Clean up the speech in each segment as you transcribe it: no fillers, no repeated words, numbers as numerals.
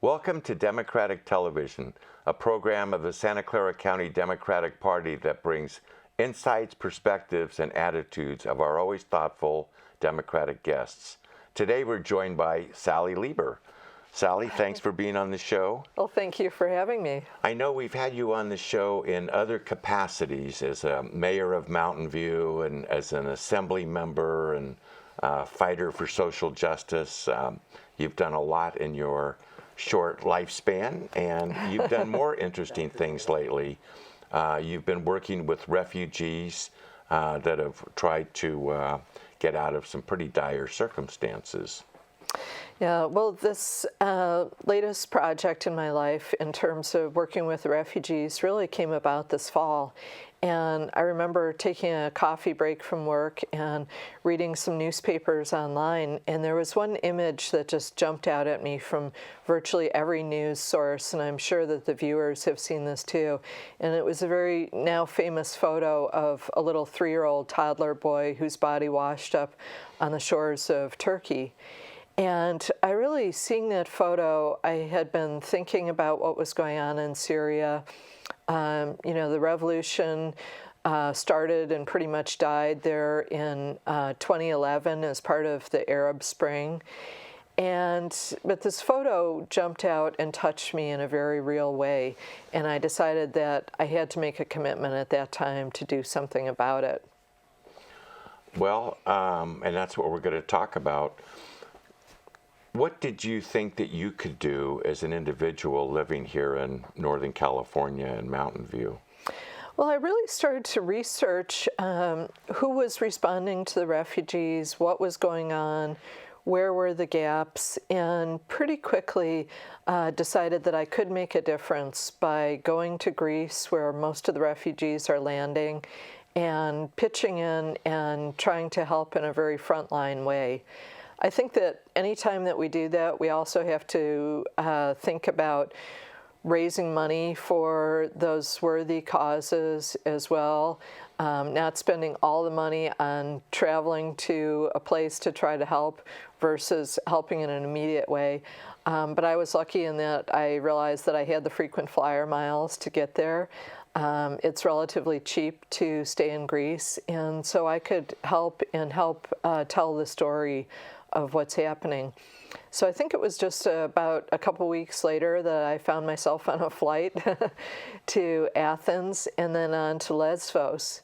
Welcome to Democratic Television, a program of the Santa Clara County Democratic Party that brings insights, perspectives, and attitudes of our always thoughtful Democratic guests. Today we're joined by Sally Lieber. Sally, thanks for being on the show. Well, thank you for having me. I know we've had you on the show in other capacities as a mayor of Mountain View and as an assembly member and fighter for social justice. You've done a lot in your short lifespan, and you've done more interesting things lately. You've been working with refugees that have tried to get out of some pretty dire circumstances. Yeah, well, this latest project in my life in terms of working with refugees really came about this fall. And I remember taking a coffee break from work and reading some newspapers online, and there was one image that just jumped out at me from virtually every news source, and I'm sure that the viewers have seen this too. And it was a very now famous photo of a little 3-year-old toddler boy whose body washed up on the shores of Turkey. And I really, seeing that photo, I had been thinking about what was going on in Syria. You know, the revolution started and pretty much died there in 2011 as part of the Arab Spring. But this photo jumped out and touched me in a very real way. And I decided that I had to make a commitment at that time to do something about it. Well, and that's what we're going to talk about. What did you think that you could do as an individual living here in Northern California and Mountain View? Well, I really started to research who was responding to the refugees, what was going on, where were the gaps, and pretty quickly decided that I could make a difference by going to Greece, where most of the refugees are landing, and pitching in and trying to help in a very frontline way. I think that anytime that we do that, we also have to think about raising money for those worthy causes as well, not spending all the money on traveling to a place to try to help versus helping in an immediate way. But I was lucky in that I realized that I had the frequent flyer miles to get there. It's relatively cheap to stay in Greece, and so I could help tell the story of what's happening. So I think it was just about a couple weeks later that I found myself on a flight to Athens and then on to Lesbos.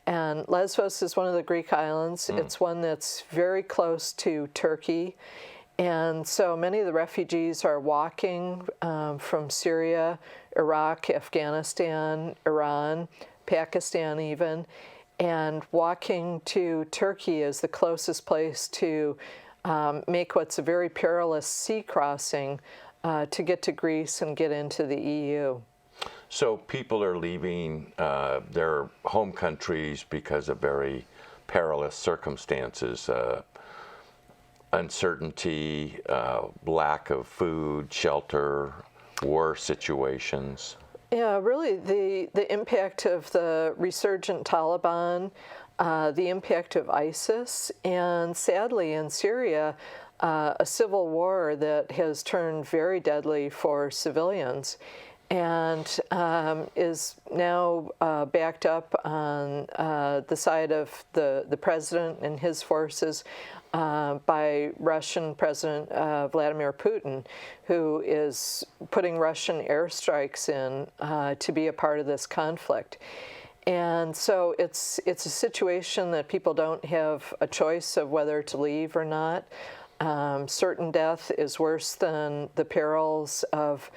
And Lesbos is one of the Greek islands. It's one that's very close to Turkey. And so many of the refugees are walking from Syria, Iraq, Afghanistan, Iran, Pakistan even, and walking to Turkey is the closest place to make what's a very perilous sea crossing to get to Greece and get into the EU. So people are leaving their home countries because of very perilous circumstances, uncertainty, lack of food, shelter, war situations. Yeah, really the impact of the resurgent Taliban, the impact of ISIS, and sadly in Syria, a civil war that has turned very deadly for civilians and is now backed up on the side of the president and his forces by Russian President Vladimir Putin, who is putting Russian airstrikes in to be a part of this conflict. And so it's a situation that people don't have a choice of whether to leave or not. Certain death is worse than the perils of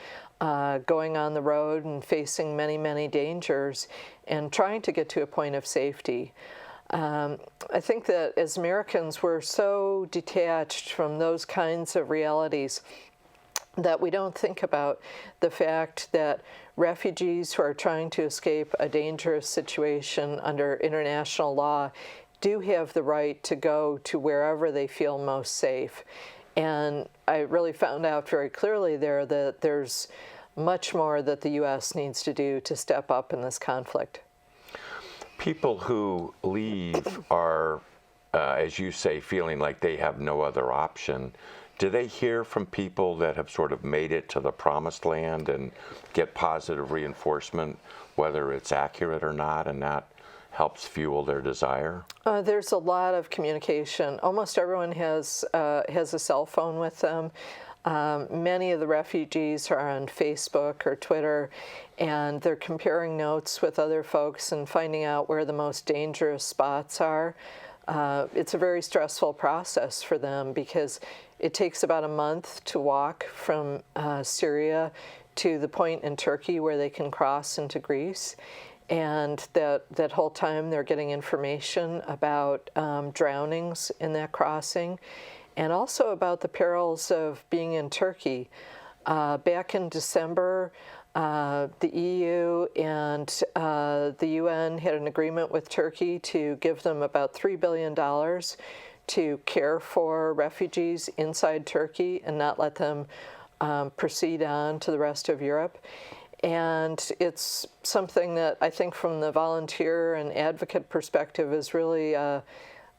going on the road and facing many, many dangers and trying to get to a point of safety. I think that as Americans, we're so detached from those kinds of realities that we don't think about the fact that refugees who are trying to escape a dangerous situation under international law do have the right to go to wherever they feel most safe. And I really found out very clearly there that there's much more that the U.S. needs to do to step up in this conflict. People who leave are, as you say, feeling like they have no other option. do they hear from people that have sort of made it to the promised land and get positive reinforcement, whether it's accurate or not, and that helps fuel their desire? There's a lot of communication. Almost everyone has a cell phone with them. Many of the refugees are on Facebook or Twitter, and they're comparing notes with other folks and finding out where the most dangerous spots are. It's a very stressful process for them because it takes about a month to walk from Syria to the point in Turkey where they can cross into Greece. And that whole time they're getting information about drownings in that crossing, and also about the perils of being in Turkey. Back in December, the EU and the UN had an agreement with Turkey to give them about $3 billion to care for refugees inside Turkey and not let them proceed on to the rest of Europe. And it's something that I think from the volunteer and advocate perspective is really a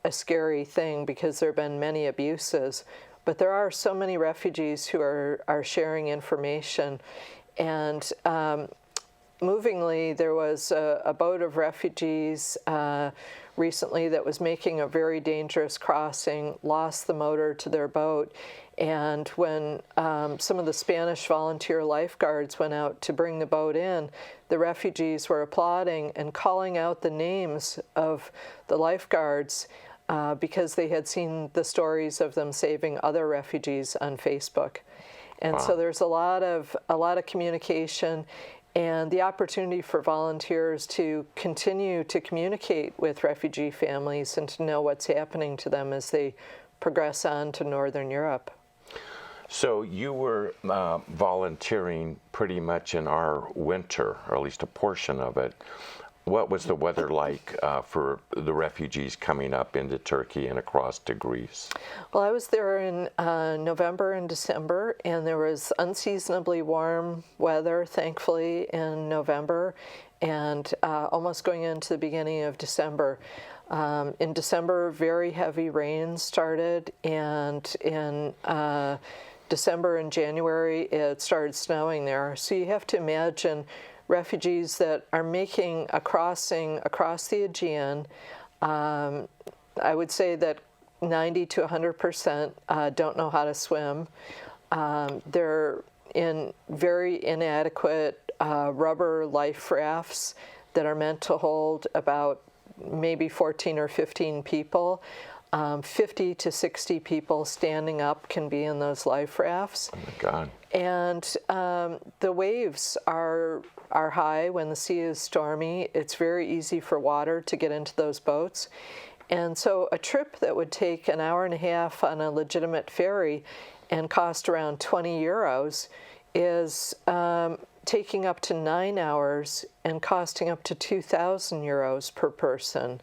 scary thing because there have been many abuses. But there are so many refugees who are sharing information. And movingly, there was a boat of refugees recently that was making a very dangerous crossing, lost the motor to their boat. And when some of the Spanish volunteer lifeguards went out to bring the boat in, the refugees were applauding and calling out the names of the lifeguards because they had seen the stories of them saving other refugees on Facebook. And so there's a lot of communication and the opportunity for volunteers to continue to communicate with refugee families and to know what's happening to them as they progress on to Northern Europe. So you were volunteering pretty much in our winter, or at least a portion of it. What was the weather like for the refugees coming up into Turkey and across to Greece? Well, I was there in November and December, and there was unseasonably warm weather, thankfully, in November, and almost going into the beginning of December. In December, very heavy rain started, and in December and January, it started snowing there. So you have to imagine refugees that are making a crossing across the Aegean. I would say that 90 to 100% don't know how to swim. They're in very inadequate rubber life rafts that are meant to hold about maybe 14 or 15 people. 50 to 60 people standing up can be in those life rafts. Oh my God. And the waves are high when the sea is stormy. It's very easy for water to get into those boats. And so a trip that would take an hour and a half on a legitimate ferry and cost around 20 euros is taking up to 9 hours and costing up to 2,000 euros per person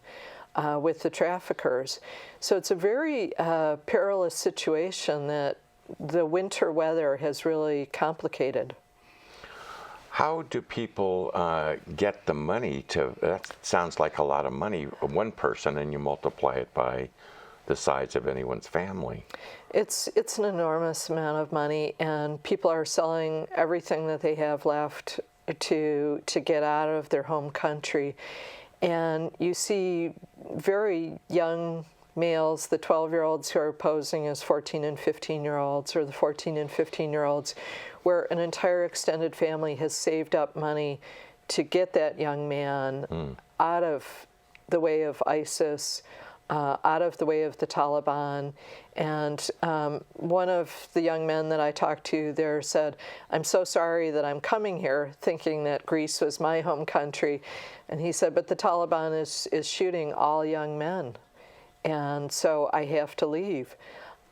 with the traffickers. So it's a very perilous situation that the winter weather has really complicated. How do people get the money to, that sounds like a lot of money, one person, and you multiply it by the size of anyone's family. It's an enormous amount of money, and people are selling everything that they have left to get out of their home country. And you see very young males, the 12-year-olds who are posing as 14 and 15-year-olds, or the 14 and 15-year-olds, where an entire extended family has saved up money to get that young man out of the way of ISIS, out of the way of the Taliban. And one of the young men that I talked to there said, "I'm so sorry that I'm coming here thinking that Greece was my home country." And he said, "But the Taliban is shooting all young men, and so I have to leave."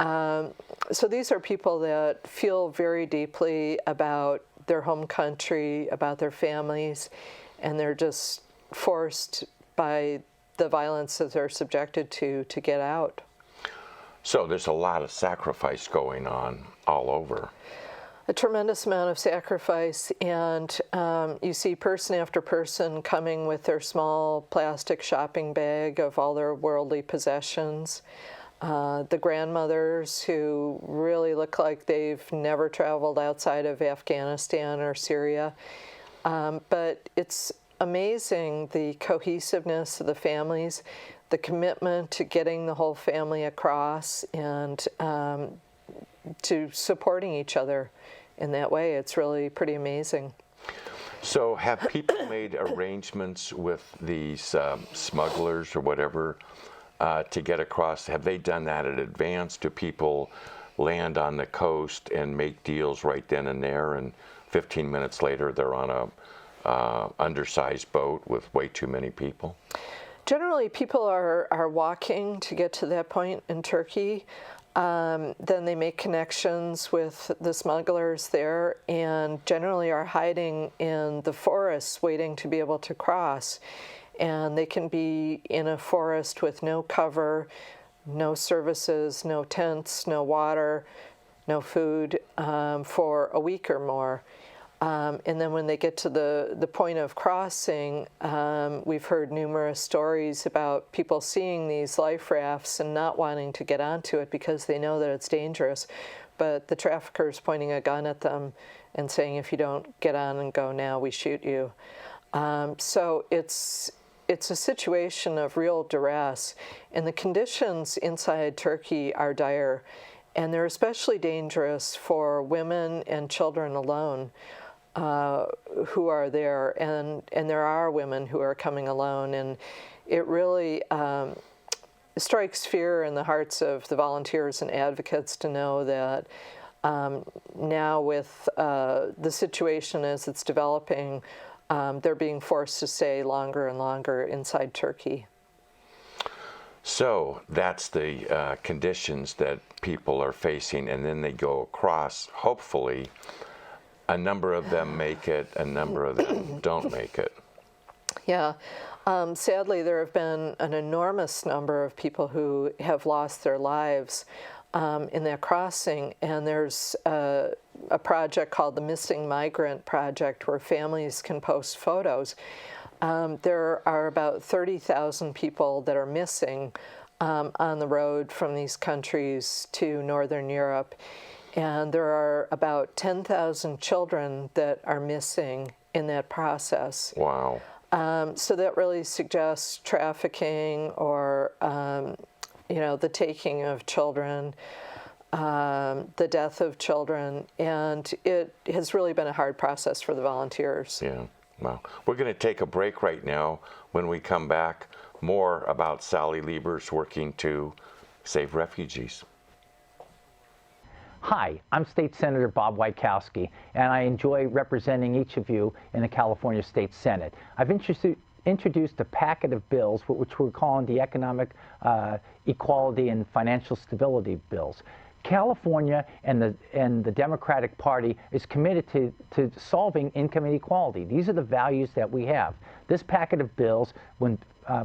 So these are people that feel very deeply about their home country, about their families, and they're just forced by the violence that they're subjected to get out. So there's a lot of sacrifice going on all over. A tremendous amount of sacrifice, and you see person after person coming with their small plastic shopping bag of all their worldly possessions. the grandmothers who really look like they've never traveled outside of Afghanistan or Syria. But it's amazing the cohesiveness of the families, the commitment to getting the whole family across, and to supporting each other in that way. It's really pretty amazing. So have people made arrangements with these smugglers or whatever to get across? Have they done that in advance? Do people land on the coast and make deals right then and there, and 15 minutes later they're on a undersized boat with way too many people? Generally, people are walking to get to that point in Turkey. Then they make connections with the smugglers there, and generally are hiding in the forests waiting to be able to cross. And they can be in a forest with no cover, no services, no tents, no water, no food for a week or more. And then when they get to the point of crossing, we've heard numerous stories about people seeing these life rafts and not wanting to get onto it because they know that it's dangerous. But the traffickers pointing a gun at them and saying, if you don't get on and go now, we shoot you. So it's a situation of real duress. And the conditions inside Turkey are dire. And they're especially dangerous for women and children alone. Who are there, and there are women who are coming alone, and it really strikes fear in the hearts of the volunteers and advocates to know that now with the situation as it's developing, they're being forced to stay longer and longer inside Turkey. So that's the conditions that people are facing, and then they go across. Hopefully a number of them make it, a number of them don't make it. Yeah. Sadly, there have been an enormous number of people who have lost their lives in that crossing. And there's a project called the Missing Migrant Project where families can post photos. There are about 30,000 people that are missing on the road from these countries to Northern Europe. And there are about 10,000 children that are missing in that process. Wow. So that really suggests trafficking or, the taking of children, the death of children. And it has really been a hard process for the volunteers. Yeah. Wow. We're going to take a break right now. When we come back, more about Sally Lieber's working to save refugees. Hi, I'm State Senator Bob Wieckowski, and I enjoy representing each of you in the California State Senate. I've introduced a packet of bills, which we're calling the Economic Equality and Financial Stability Bills. California and the Democratic Party is committed to solving income inequality. These are the values that we have. This packet of bills, when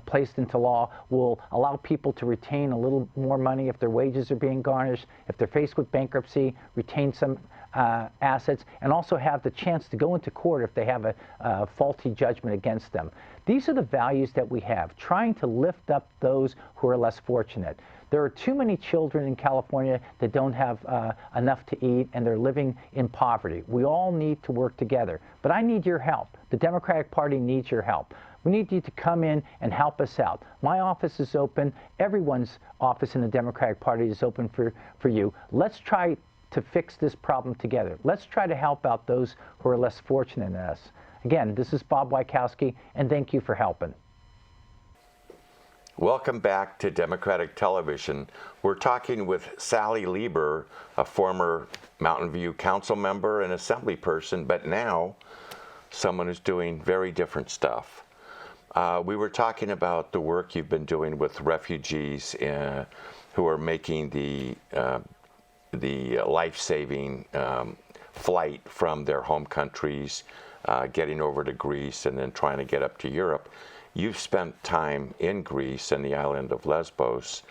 placed into law, will allow people to retain a little more money if their wages are being garnished, if they're faced with bankruptcy, retain some assets, and also have the chance to go into court if they have a faulty judgment against them. These are the values that we have, trying to lift up those who are less fortunate. There are too many children in California that don't have enough to eat, and they're living in poverty. We all need to work together, but I need your help. The Democratic Party needs your help. We need you to come in and help us out. My office is open. Everyone's office in the Democratic Party is open for you. Let's try to fix this problem together. Let's try to help out those who are less fortunate than us. Again, this is Bob Wieckowski, and thank you for helping. Welcome back to Democratic Television. We're talking with Sally Lieber, a former Mountain View council member and assembly person, but now someone who's doing very different stuff. We were talking about the work you've been doing with refugees who are making the life-saving flight from their home countries, getting over to Greece and then trying to get up to Europe. You've spent time in Greece and the island of Lesbos.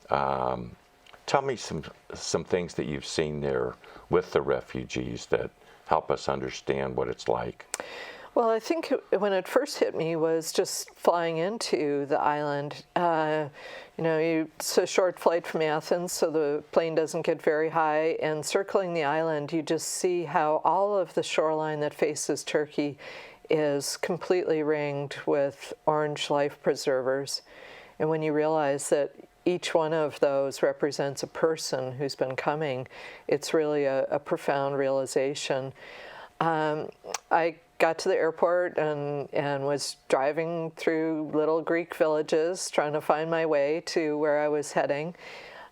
Tell me some things that you've seen there with the refugees that help us understand what it's like. Well, I think when it first hit me was just flying into the island. It's a short flight from Athens, so the plane doesn't get very high. And circling the island, you just see how all of the shoreline that faces Turkey is completely ringed with orange life preservers. And when you realize that each one of those represents a person who's been coming, it's really a profound realization. I got to the airport and was driving through little Greek villages trying to find my way to where I was heading,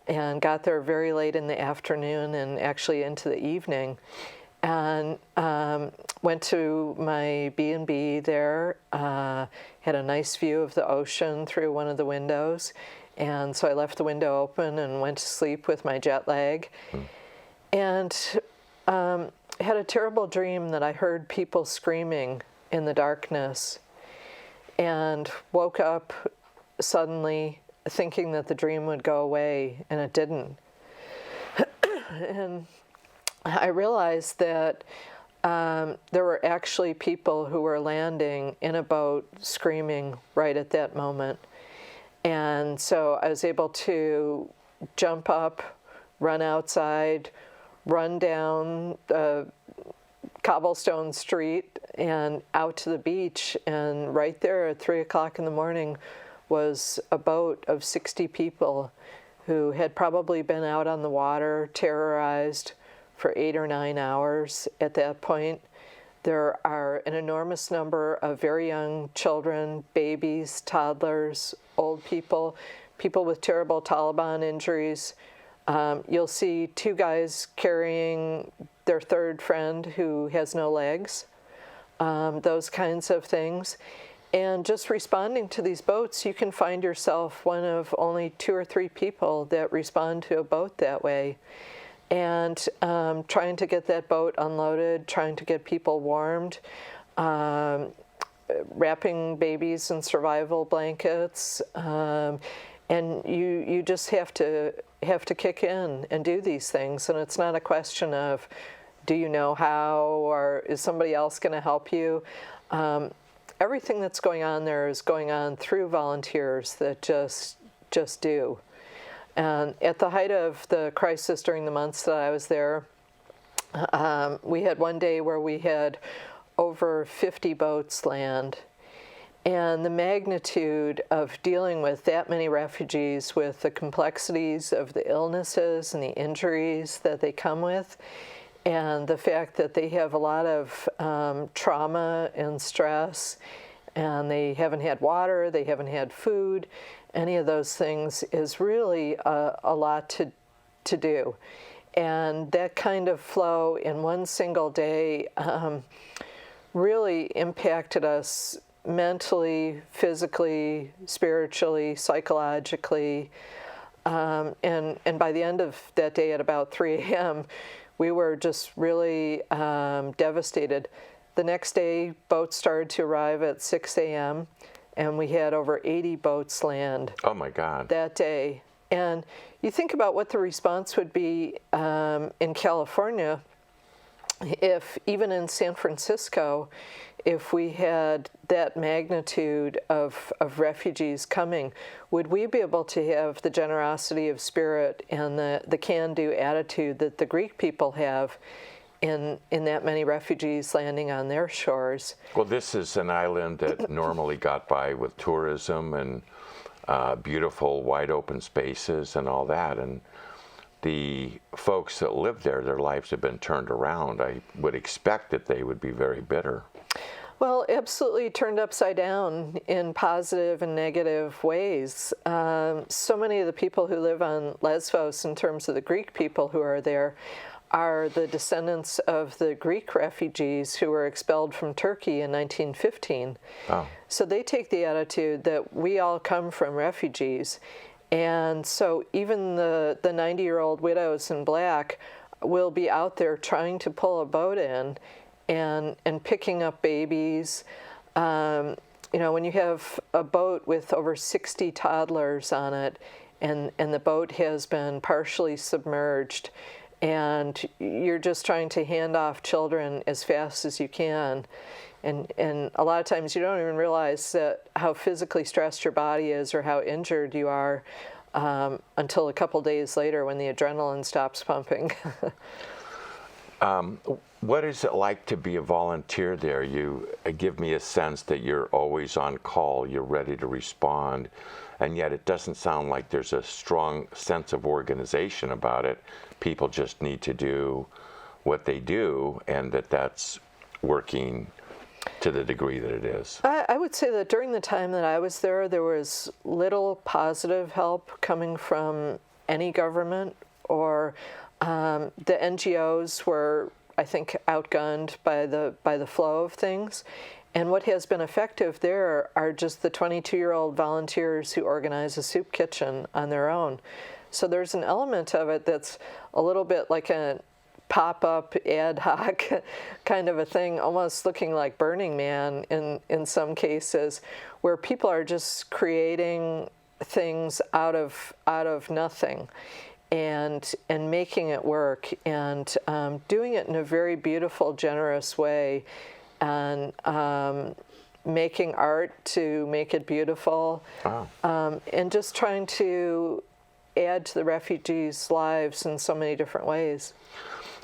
and got there very late in the afternoon and actually into the evening, and went to my B&B there, had a nice view of the ocean through one of the windows, and so I left the window open and went to sleep with my jet lag. And had a terrible dream that I heard people screaming in the darkness, and woke up suddenly thinking that the dream would go away, and it didn't. And I realized that there were actually people who were landing in a boat screaming right at that moment. And so I was able to jump up, run outside, run down the cobblestone street and out to the beach, and right there at 3 o'clock in the morning was a boat of 60 people who had probably been out on the water, terrorized for 8 or 9 hours at that point. There are an enormous number of very young children, babies, toddlers, old people, people with terrible Taliban injuries. You'll see 2 guys carrying their 3rd friend who has no legs, those kinds of things. And just responding to these boats, you can find yourself one of only 2 or 3 people that respond to a boat that way. And trying to get that boat unloaded, trying to get people warmed, wrapping babies in survival blankets, and you just have to kick in and do these things. And it's not a question of, do you know how, or is somebody else going to help you? Everything that's going on there is going on through volunteers that just do. And at the height of the crisis during the months that I was there, we had one day where we had over 50 boats land. And the magnitude of dealing with that many refugees, with the complexities of the illnesses and the injuries that they come with, and the fact that they have a lot of trauma and stress, and they haven't had water, they haven't had food, any of those things is really a lot to do. And that kind of flow in one single day really impacted us mentally, physically, spiritually, psychologically. And by the end of that day at about 3 a.m., we were just really devastated. The next day, boats started to arrive at 6 a.m., and we had over 80 boats land. Oh my God. That day. And you think about what the response would be in California, if even in San Francisco, if we had that magnitude of refugees coming, would we be able to have the generosity of spirit and the can-do attitude that the Greek people have in that many refugees landing on their shores? Well, this is an island that normally got by with tourism and beautiful wide open spaces and all that. And the folks that live there, their lives have been turned around. I would expect that they would be very bitter. Well, absolutely turned upside down in positive and negative ways. So many of the people who live on Lesbos, in terms of the Greek people who are there, are the descendants of the Greek refugees who were expelled from Turkey in 1915. Oh. So they take the attitude that we all come from refugees. And so even the 90-year-old widows in black will be out there trying to pull a boat in and picking up babies. When you have a boat with over 60 toddlers on it, and the boat has been partially submerged, and you're just trying to hand off children as fast as you can, And a lot of times you don't even realize that how physically stressed your body is or how injured you are until a couple days later when the adrenaline stops pumping. What is it like to be a volunteer there? You give me a sense that you're always on call, you're ready to respond, and yet it doesn't sound like there's a strong sense of organization about it. People just need to do what they do, and that's working to the degree that it is. I would say that during the time that I was there was little positive help coming from any government, or the NGOs were, I think, outgunned by the flow of things. And what has been effective there are just the 22-year-old volunteers who organize a soup kitchen on their own. So there's an element of it that's a little bit like a pop-up ad hoc kind of a thing, almost looking like Burning Man in some cases, where people are just creating things out of nothing and making it work, and doing it in a very beautiful, generous way, and making art to make it beautiful. Wow. And just trying to add to the refugees' lives in so many different ways.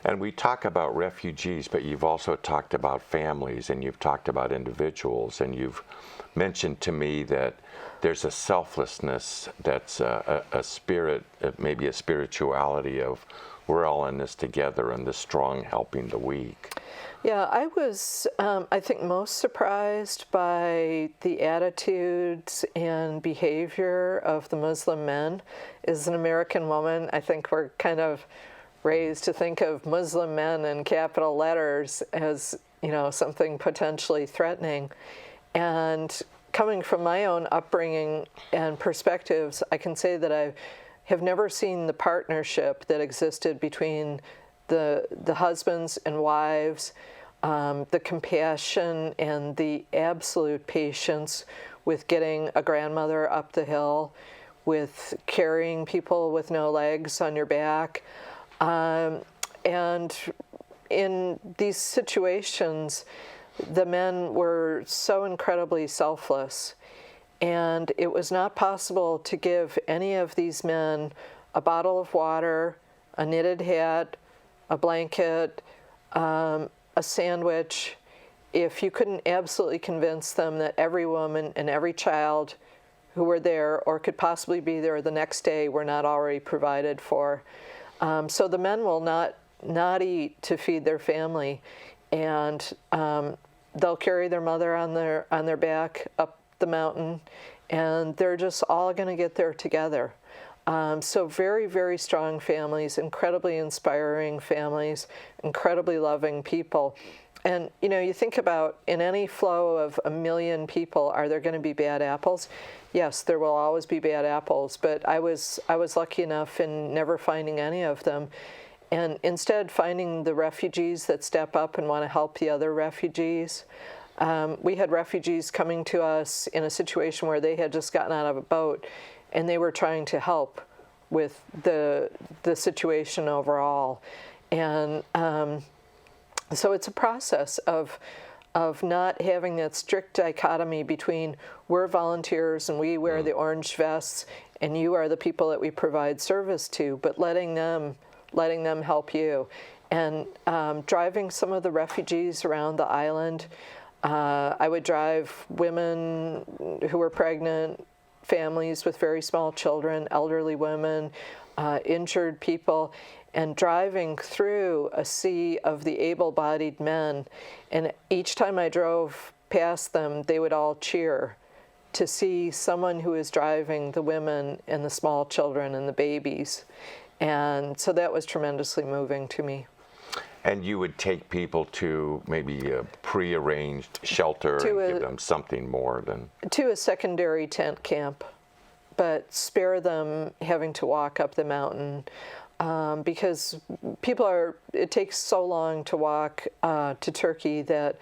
And we talk about refugees, but you've also talked about families, and you've talked about individuals, and you've mentioned to me that there's a selflessness that's a spirit, maybe a spirituality of we're all in this together, and the strong helping the weak. Yeah, I was, I think, most surprised by the attitudes and behavior of the Muslim men. As an American woman, I think we're kind of raised to think of Muslim men in capital letters as, something potentially threatening. And coming from my own upbringing and perspectives, I can say that I have never seen the partnership that existed between the husbands and wives, the compassion and the absolute patience with getting a grandmother up the hill, with carrying people with no legs on your back. And in these situations, the men were so incredibly selfless, and it was not possible to give any of these men a bottle of water, a knitted hat, a blanket, a sandwich, if you couldn't absolutely convince them that every woman and every child who were there or could possibly be there the next day were not already provided for. So the men will not eat to feed their family, and they'll carry their mother on their back up the mountain, and they're just all going to get there together. So very, very strong families, incredibly inspiring families, incredibly loving people. And, you think about, in any flow of 1 million people, are there going to be bad apples? Yes, there will always be bad apples, but I was lucky enough in never finding any of them. And instead finding the refugees that step up and want to help the other refugees. We had refugees coming to us in a situation where they had just gotten out of a boat, and they were trying to help with the situation overall. And so it's a process of not having that strict dichotomy between we're volunteers and we wear the orange vests and you are the people that we provide service to, but letting them help you. And driving some of the refugees around the island. I would drive women who were pregnant, families with very small children, elderly women, injured people, and driving through a sea of the able-bodied men. And each time I drove past them, they would all cheer to see someone who is driving the women and the small children and the babies. And so that was tremendously moving to me. And you would take people to maybe a prearranged shelter and give them something more than... To a secondary tent camp, but spare them having to walk up the mountain, because it takes so long to walk to Turkey that,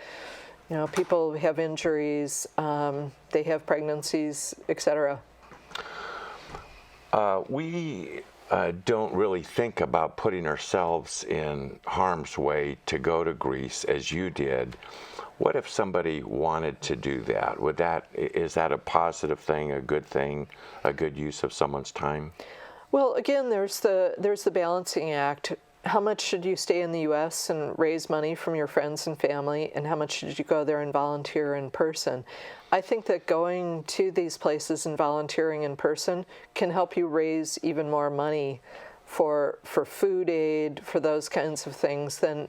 people have injuries, they have pregnancies, etc. We don't really think about putting ourselves in harm's way to go to Greece as you did. What if somebody wanted to do that? Is that a positive thing, a good thing, a good use of someone's time? Well, again, there's the balancing act. How much should you stay in the U.S. and raise money from your friends and family, and how much should you go there and volunteer in person? I think that going to these places and volunteering in person can help you raise even more money for food aid, for those kinds of things than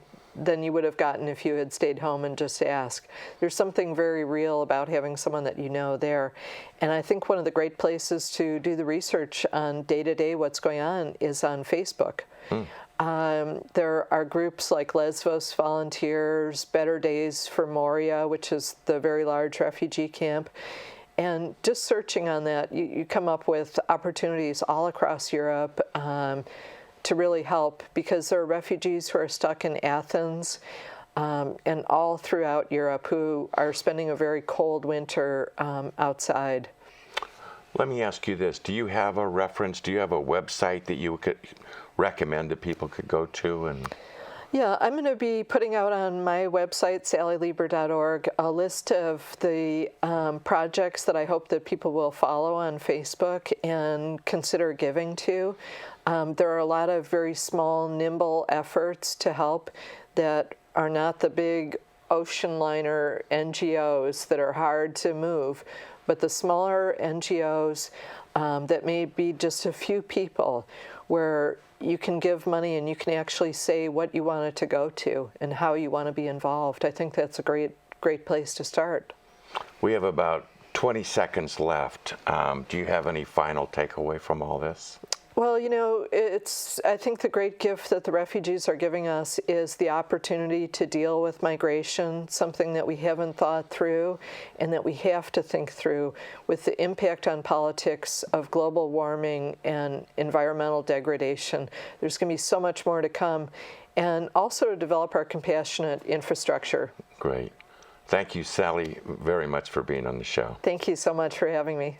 you would have gotten if you had stayed home and just asked. There's something very real about having someone that you know there. And I think one of the great places to do the research on day-to-day what's going on is on Facebook. There are groups like Lesvos Volunteers, Better Days for Moria, which is the very large refugee camp. And just searching on that, you come up with opportunities all across Europe to really help, because there are refugees who are stuck in Athens and all throughout Europe who are spending a very cold winter outside. Let me ask you this. Do you have a reference? Do you have a website that you could recommend that people could go to? Yeah, I'm going to be putting out on my website, sallylieber.org, a list of the projects that I hope that people will follow on Facebook and consider giving to. There are a lot of very small, nimble efforts to help that are not the big ocean liner NGOs that are hard to move, but the smaller NGOs that may be just a few people, where you can give money and you can actually say what you want it to go to and how you want to be involved. I think that's a great place to start. We have about 20 seconds left. Do you have any final takeaway from all this? Well, you know, I think the great gift that the refugees are giving us is the opportunity to deal with migration, something that we haven't thought through and that we have to think through, with the impact on politics of global warming and environmental degradation. There's going to be so much more to come, and also to develop our compassionate infrastructure. Great. Thank you, Sally, very much for being on the show. Thank you so much for having me.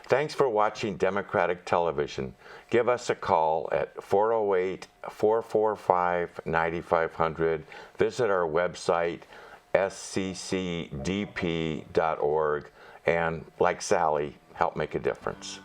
Thanks for watching Democratic Television. Give us a call at 408-445-9500. Visit our website, sccdp.org, and like Sally, help make a difference.